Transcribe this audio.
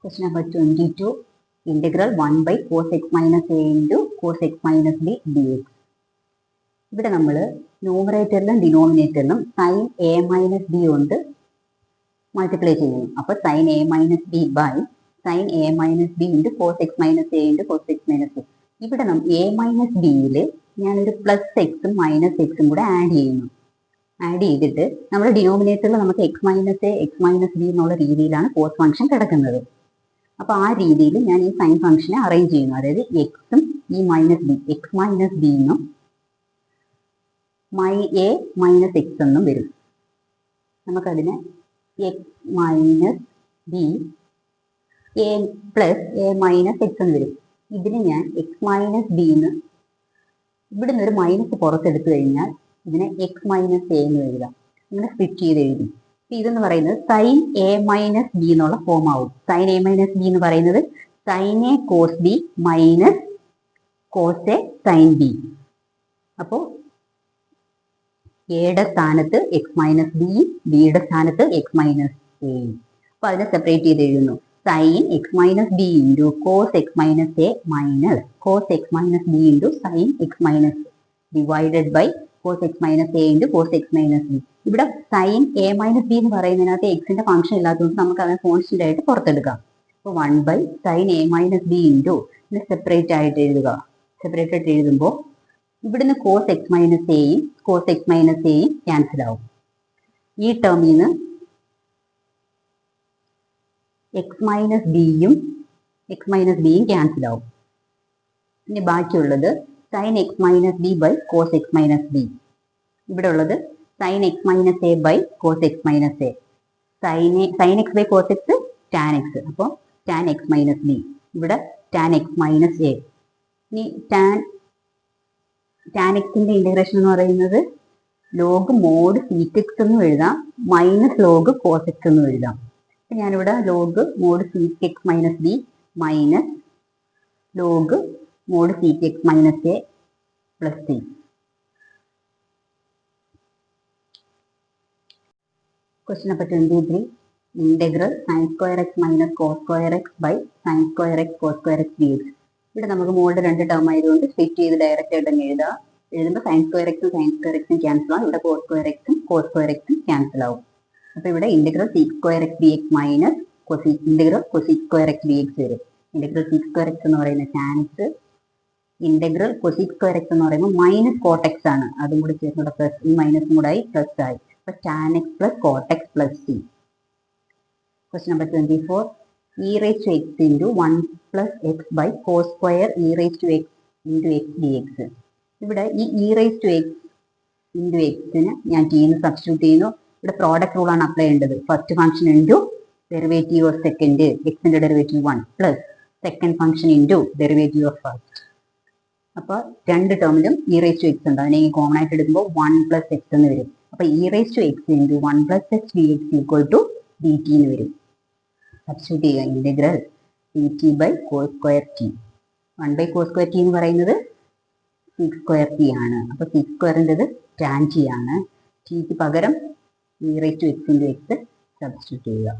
Question number 22. Integral 1 by cos x minus a into cos x minus b dx. ഇവിടെ നമ്മൾ ന്യൂമറേറ്ററിലും ഡിനോമിനേറ്ററിലും sine A minus B കൊണ്ട് multiply ചെയ്യുന്നു. അപ്പോൾ sine A minus B by sine A minus B into cos x minus A into cos x minus B. ഇവിടെ A minus ബിയിൽ ഞാനൊരു പ്ലസ് എക്സും മൈനസ് എക്സും കൂടെ ആഡ് ചെയ്യുന്നു. ആഡ് ചെയ്തിട്ട് നമ്മുടെ ഡിനോമിനേറ്ററിൽ നമുക്ക് X minus A X minus B എന്നുള്ള രീതിയിലാണ് കോസ് ഫംഗ്ഷൻ കിടക്കുന്നത്. അപ്പോൾ ആ രീതിയിൽ ഞാൻ ഈ സൈൻ ഫംഗ്ഷനെ അറേഞ്ച് ചെയ്യുന്നു. അതായത് എക്സും ഈ minus B X minus B എന്നും എ മൈനസ് എക്സ് എന്നും വരും. നമുക്കതിന് X minus B A plus A minus X എന്ന് വരും. ഇതിന് ഞാൻ എക്സ് മൈനസ് ബി എന്ന് ഇവിടുന്ന് ഒരു മൈനസ് പുറത്തെടുത്തു കഴിഞ്ഞാൽ ഇതിനെ എക്സ് മൈനസ് എ എന്ന് എഴുതാം. ഇങ്ങനെ സ്പ്ലിറ്റ് ചെയ്ത് എഴുതി. ഇതെന്ന് പറയുന്നത് സൈൻ എ മൈനസ് ബി എന്നുള്ള ഫോം ആവും. സൈൻ എ മൈനസ് ബി എന്ന് പറയുന്നത് sine A cos B minus cos A sine B. അപ്പോൾ എയുടെ സ്ഥാനത്ത് എക്സ് മൈനസ് ബിയും ബിയുടെ സ്ഥാനത്ത് എക്സ് മൈനസ് എയും. അപ്പോൾ അതിനെ സെപ്പറേറ്റ് ചെയ്ത് എഴുതുന്നു. Sine x minus B into cos x minus A minus cos x minus B into sine x minus divided by cos x minus A into cos x minus B. ഇവിടെ sine A minus B എന്ന് പറയുന്നതിനകത്ത് എക്സിന്റെ function ഇല്ലാത്തതുകൊണ്ട് നമുക്ക് അതിനെ constant ആയിട്ട് പുറത്തെടുക്കാം. അപ്പോൾ 1 by sine A minus B into ഇതിനെ സെപ്പറേറ്റ് ആയിട്ട് എഴുതുക. സെപ്പറേറ്റ് ആയിട്ട് എഴുതുമ്പോൾ ഇവിടുന്ന് കോസ് എക്സ് മൈനസ് എയും കോസ് എക്സ് മൈനസ് എയും ക്യാൻസൽ ആവും. ഈ ടേമിൽ നിന്ന് എക്സ് മൈനസ് ബിയും ക്യാൻസൽ ആവും. ഇനി ബാക്കിയുള്ളത് sine x minus B by cos x minus B. ഇവിടെ ഉള്ളത് sine x minus A by cos x minus A. Sine x by cos x tan x. അപ്പോൾ ടാൻ എക്സ് മൈനസ് ബി. ഇവിടെ tan x minus A. ഇനി tan എക്സിന്റെ integration എന്ന് പറയുന്നത് log mode seek X എന്നും എഴുതാം, മൈനസ് ലോഗ് കോസ് എക്സ് എന്നും എഴുതാം. അപ്പം ഞാനിവിടെ log mode seek X minus B minus log mode seek X minus A plus C. Question number 23. Integral sin square x minus cos square x by sin square x cos square x dx. ഇവിടെ നമുക്ക് മുകളിൽ രണ്ട് term ആയതുകൊണ്ട് split ചെയ്ത് direct ആയിട്ട് തന്നെ എഴുതാം. എഴുതുമ്പോൾ സൈൻ സ്ക്വയർ എക്സും ക്യാൻസൽ ആവും. ഇവിടെ കോസ് സ്ക്വയർ എക്സും ക്യാൻസൽ ആവും. അപ്പോൾ ഇവിടെ integral seek square X D X minus integral cosec square X D X വരും. ഇന്റഗ്രൽ സീക്ക് സ്ക്വയർ എക്സ് എന്ന് പറയുന്നത് tan X, integral cosec square X എന്ന് പറയുമ്പോൾ മൈനസ് കോട്ട് എക്സ് ആണ്. അതും കൂടി ചേർന്ന് പ്ലസ് ഈ മൈനസും കൂടെ ആയി പ്ലസ് ആയി. അപ്പോൾ tan x plus cot x plus c. Question number 24. E raised to x into 1 plus x by cos square e raised to x into x dx. ഇവിടെ ഈ e raised to x into x ഞാൻ t എന്ന് substitute ചെയ്യുന്നു. ഇവിടെ product rule ആണ് apply ചെയ്യേണ്ടത്. First function into derivative of second, എക്സിന്റെ derivative 1 plus second function into derivative of first. അപ്പോൾ രണ്ട് ടേമിലും e raised to x ഉണ്ട്. അതിനെ കോമൺ ആയിട്ട് എടുക്കുമ്പോൾ 1 plus x എന്ന് വരും. അപ്പോൾ e raised to x into 1 plus x dx equal to dt എന്ന് വരും. സബ്സ്റ്റിറ്റ്യൂട്ട് ചെയ്യുക. Integral dt by cos square t. 1 by cos square t എന്ന് പറയുന്നത് sec square t ആണ്. അപ്പോൾ sec സ്ക്വയറിൻ്റെത് tan t ആണ്. tക്ക് പകരം e raised to x into x substitute ചെയ്യുക.